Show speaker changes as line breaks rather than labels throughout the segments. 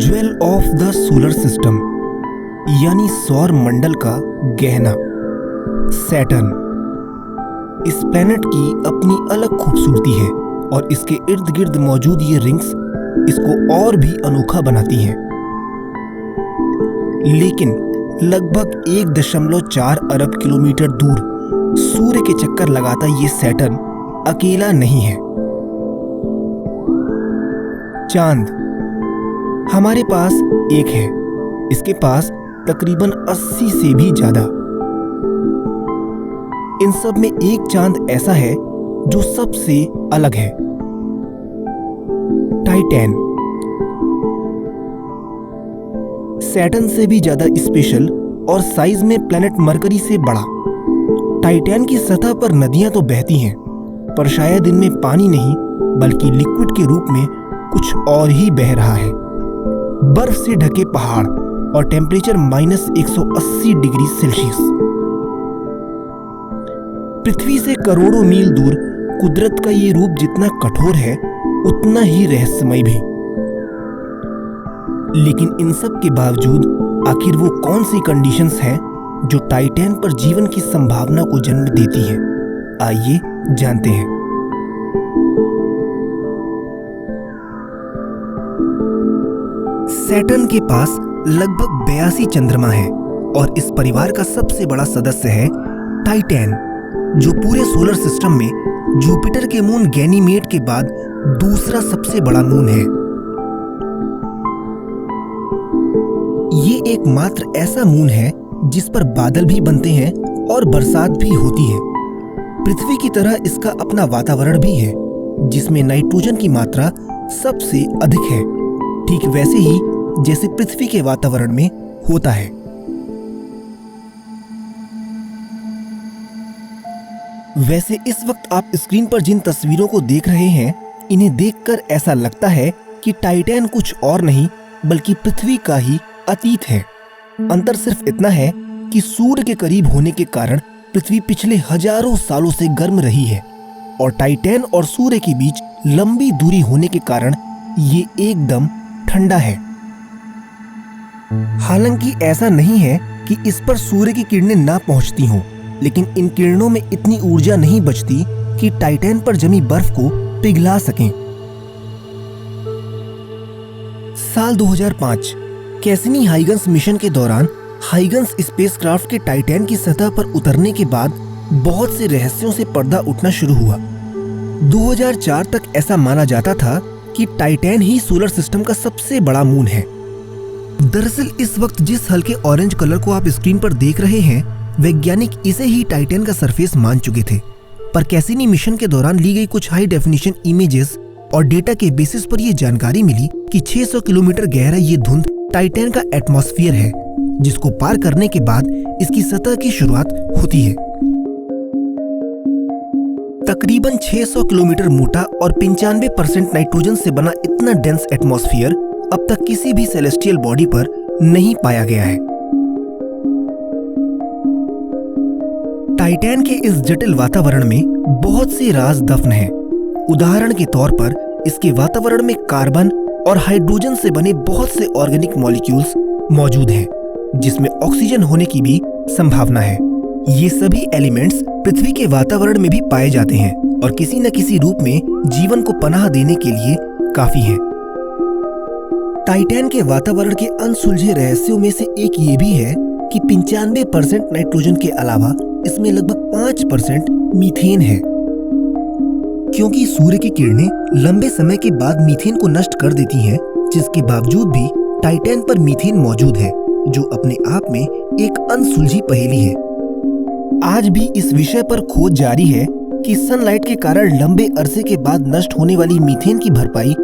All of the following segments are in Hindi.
Jewel of the solar system यानी सौर मंडल का गहना सैटर्न। इस प्लैनेट की अपनी अलग खूबसूरती है और इसके इर्द गिर्द मौजूद ये रिंग्स इसको और भी अनोखा बनाती हैं। लेकिन लगभग 1.4 अरब किलोमीटर दूर सूर्य के चक्कर लगाता ये सैटर्न अकेला नहीं है। चांद हमारे पास एक है, इसके पास तकरीबन 80 से भी ज्यादा। इन सब में एक चांद ऐसा है जो सबसे अलग है, टाइटैन। सैटर्न से भी ज्यादा स्पेशल और साइज में प्लैनेट मरकरी से बड़ा। टाइटैन की सतह पर नदियां तो बहती हैं, पर शायद इनमें पानी नहीं बल्कि लिक्विड के रूप में कुछ और ही बह रहा है। बर्फ से ढके पहाड़ और टेम्परेचर -180 डिग्री सेल्सियस। पृथ्वी से करोड़ों मील दूर कुदरत का ये रूप जितना कठोर है उतना ही रहस्यमय भी। लेकिन इन सब के बावजूद आखिर वो कौन सी कंडीशंस हैं जो टाइटैन पर जीवन की संभावना को जन्म देती हैं? आइए जानते हैं। सैटर्न के पास लगभग 82 चंद्रमा है और इस परिवार का सबसे बड़ा सदस्य है टाइटैन, जो पूरे सोलर सिस्टम में जुपिटर के मून गैनीमेड के बाद दूसरा सबसे बड़ा मून है। ये एकमात्र ऐसा मून है जिस पर बादल भी बनते हैं और बरसात भी होती है। पृथ्वी की तरह इसका अपना वातावरण भी है जिसमें नाइट्रोजन की मात्रा सबसे अधिक है, ठीक वैसे ही जैसे पृथ्वी के वातावरण में होता है। वैसे इस वक्त आप स्क्रीन पर जिन तस्वीरों को देख रहे हैं, इन्हें देखकर ऐसा लगता है कि टाइटैन कुछ और नहीं बल्कि पृथ्वी का ही अतीत है। अंतर सिर्फ इतना है कि सूर्य के करीब होने के कारण पृथ्वी पिछले हजारों सालों से गर्म रही है और टाइटैन और सूर्य के बीच लंबी दूरी होने के कारण ये एकदम ठंडा है। हालांकि ऐसा नहीं है कि इस पर सूर्य की किरणें ना पहुंचती हों, लेकिन इन किरणों में इतनी ऊर्जा नहीं बचती कि टाइटैन पर जमी बर्फ को पिघला सकें। साल 2005 कैसिनी हाइगन्स मिशन के दौरान हाइगन्स स्पेसक्राफ्ट के टाइटैन की सतह पर उतरने के बाद बहुत से रहस्यों से पर्दा उठना शुरू हुआ। 2004 तक ऐसा माना जाता था कि टाइटैन ही सोलर सिस्टम का सबसे बड़ा मून है। दरअसल इस वक्त जिस हल्के ऑरेंज कलर को आप स्क्रीन पर देख रहे हैं, वैज्ञानिक इसे ही टाइटैन का सरफेस मान चुके थे, पर कैसिनी मिशन के दौरान ली गई कुछ हाई डेफिनेशन इमेजेस और डेटा के बेसिस पर यह जानकारी मिली कि 600 किलोमीटर गहरा ये धुंध टाइटैन का एटमॉस्फेयर है, जिसको पार करने के बाद इसकी सतह की शुरुआत होती है। तकरीबन 600 किलोमीटर मोटा और 95% नाइट्रोजन से बना इतना डेंस एटमॉस्फेयर अब तक किसी भी सेलेस्टियल बॉडी पर नहीं पाया गया है। टाइटैन के इस जटिल वातावरण में बहुत से राज दफन हैं। उदाहरण के तौर पर इसके वातावरण में कार्बन और हाइड्रोजन से बने बहुत से ऑर्गेनिक मॉलिक्यूल्स मौजूद हैं, जिसमें ऑक्सीजन होने की भी संभावना है। ये सभी एलिमेंट्स पृथ्वी के वातावरण में भी पाए जाते हैं और किसी न किसी रूप में जीवन को पनाह देने के लिए काफी हैं। टाइटैन के वातावरण के अनसुलझे रहस्यों में से एक ये भी है कि 95% नाइट्रोजन के अलावा इसमें लगभग 5% मीथेन है। क्योंकि सूर्य की किरणें लंबे समय के बाद मीथेन को नष्ट कर देती हैं, जिसके बावजूद भी टाइटैन पर मीथेन मौजूद है, जो अपने आप में एक अनसुलझी पहेली है। आज भी इस विषय पर खोज जारी है कि सनलाइट के कारण लंबे अरसे के बाद नष्ट होने वाली मीथेन की भरपाई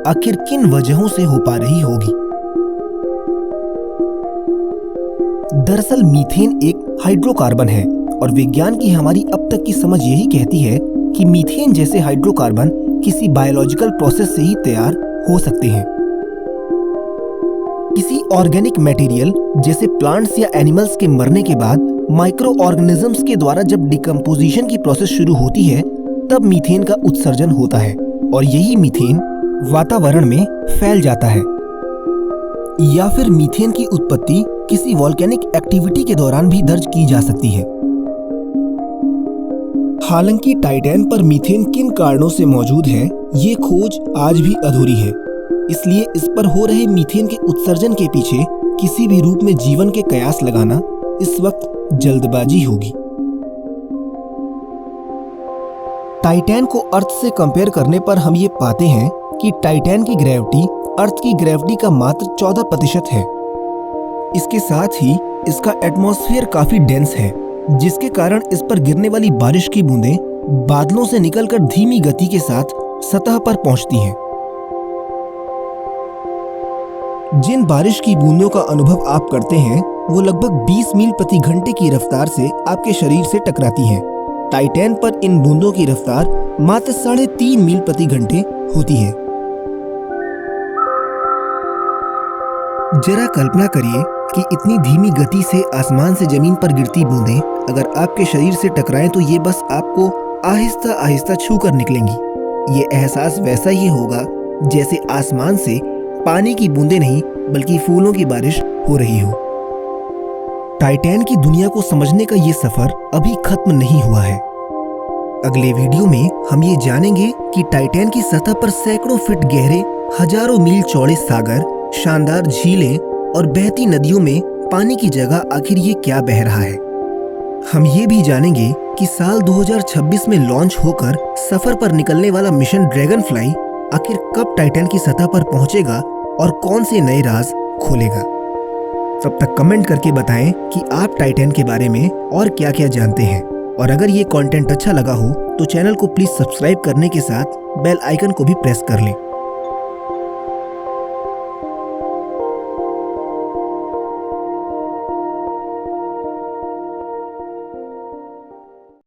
आखिर किन वजहों से हो पा रही होगी। दरअसल मीथेन एक हाइड्रोकार्बन है और विज्ञान की हमारी अब तक की समझ यही कहती है कि मीथेन जैसे हाइड्रोकार्बन किसी बायोलॉजिकल प्रोसेस से ही तैयार हो सकते हैं। किसी ऑर्गेनिक मटेरियल जैसे प्लांट्स या एनिमल्स के मरने के बाद माइक्रो ऑर्गेनिजम्स के द्वारा जब डिकम्पोजिशन की प्रोसेस शुरू होती है, तब मीथेन का उत्सर्जन होता है और यही मीथेन वातावरण में फैल जाता है। या फिर मीथेन की उत्पत्ति किसी वॉल्केनिक एक्टिविटी के दौरान भी दर्ज की जा सकती है। हालांकि टाइटैन पर मीथेन किन कारणों से मौजूद है, ये खोज आज भी अधूरी है। इसलिए इस पर हो रहे मीथेन के उत्सर्जन के पीछे किसी भी रूप में जीवन के कयास लगाना इस वक्त जल्दबाजी होगी। टाइटैन को अर्थ से कंपेयर करने पर हम ये पाते हैं कि टाइटैन की ग्रेविटी अर्थ की ग्रेविटी का मात्र 14% है। इसके साथ ही इसका एटमॉस्फेयर काफी डेंस है, जिसके कारण इस पर गिरने वाली बारिश की बूंदें बादलों से निकलकर धीमी गति के साथ सतह पर पहुंचती हैं। जिन बारिश की बूंदों का अनुभव आप करते हैं वो लगभग 20 मील प्रति घंटे की रफ्तार से आपके शरीर से टकराती हैं। टाइटैन पर इन बूंदों की रफ्तार मात्र 3.5 मील प्रति घंटे होती है। जरा कल्पना करिए कि इतनी धीमी गति से आसमान से जमीन पर गिरती बूंदें अगर आपके शरीर से टकराएं तो ये बस आपको आहिस्ता आहिस्ता छू कर निकलेंगी। ये एहसास वैसा ही होगा जैसे आसमान से पानी की बूंदें नहीं बल्कि फूलों की बारिश हो रही हो। टाइटैन की दुनिया को समझने का ये सफर अभी खत्म नहीं हुआ है। अगले वीडियो में हम ये जानेंगे कि टाइटैन की सतह पर सैकड़ों फीट गहरे, हजारों मील चौड़े सागर, शानदार झीलें और बहती नदियों में पानी की जगह आखिर ये क्या बह रहा है। हम ये भी जानेंगे कि साल 2026 में लॉन्च होकर सफर पर निकलने वाला मिशन ड्रैगनफ्लाई आखिर कब टाइटैन की सतह पर पहुंचेगा और कौन से नए राज खोलेगा। तब तक कमेंट करके बताएं कि आप टाइटैन के बारे में और क्या क्या जानते हैं। और अगर ये कंटेंट अच्छा लगा हो तो चैनल को प्लीज सब्सक्राइब करने के साथ बेल आइकन को भी प्रेस कर लें।